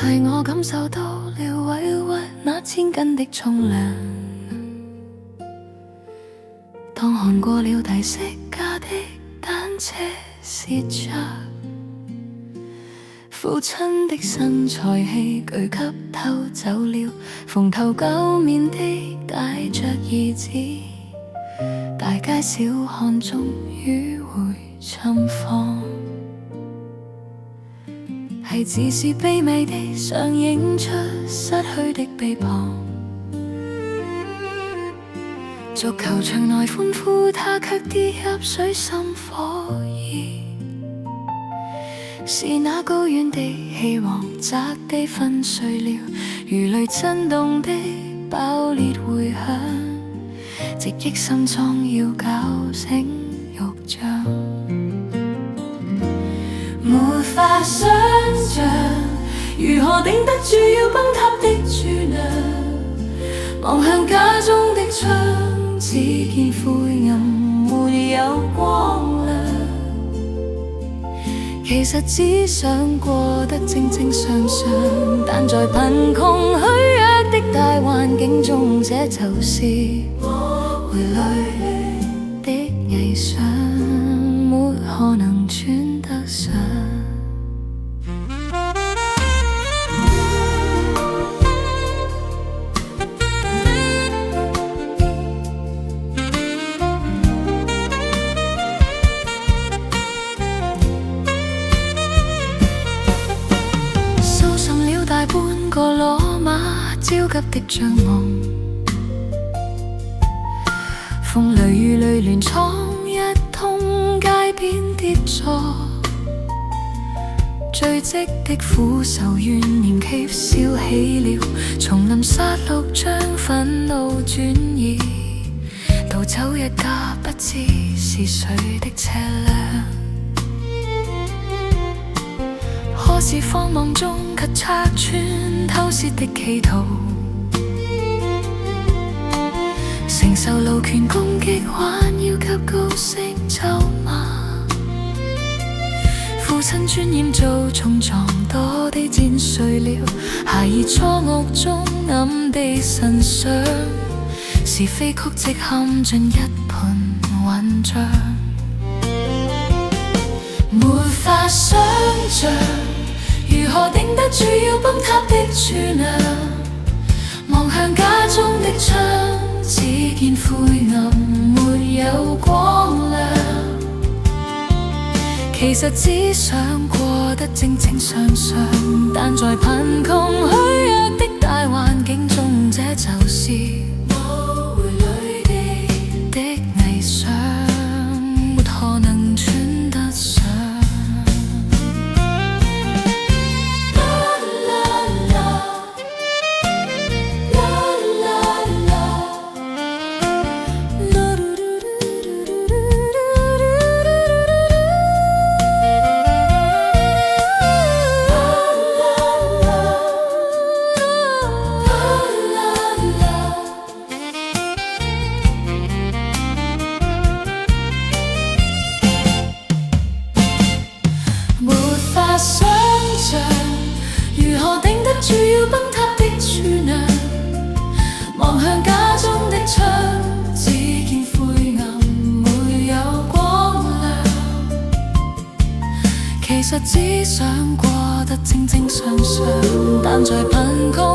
係我感受到了委屈，那千斤的重量。當看過了第息家的單車試着，父親的身材器具給偷走了，蓬頭垢面的帶着兒子，大街小巷終於會尋訪。係自是卑微地上映出失去的臂膀，足球場內歡呼，他卻跌入水深火熱。是那高遠的氣王砸地粉碎了，如雷震動的爆裂迴響，直擊心臟要搞醒肉醬。沒法想像如何頂得住要崩塌的柱梁，望向家中的窗，只見灰暗沒有光亮。其實只想過得正正常常，但在貧窮虛弱的大環境中，這就是回淚的偽想，沒可能穿得上。大半個羅馬焦急的帳幕，風雷與淚連創一通街邊跌坐，堆積的苦愁怨念揭燒起了，叢林殺戮將憤怒轉移，盜走一架不知是誰的車輛。可是慌忙中卻拆穿偷竊的企圖，承受勞權攻擊還要給高聲咒罵，父親尊嚴遭衝撞，多地剪碎了，孩兒錯愕中暗地神想，是非曲直陷進一盤混帳，沒法想像如何頂得住要崩塌的柱梁，望向家中的窗，只見灰暗沒有光亮。其實只想過得正正常常，但在貧窮虛弱的大環境中，這就是我回淚的偽想，沒可能穿得上。想像如何頂得住要崩塌的柱梁，望向家中的窗，只見灰暗沒有光亮。其實只想過得正正常常，但在貧窮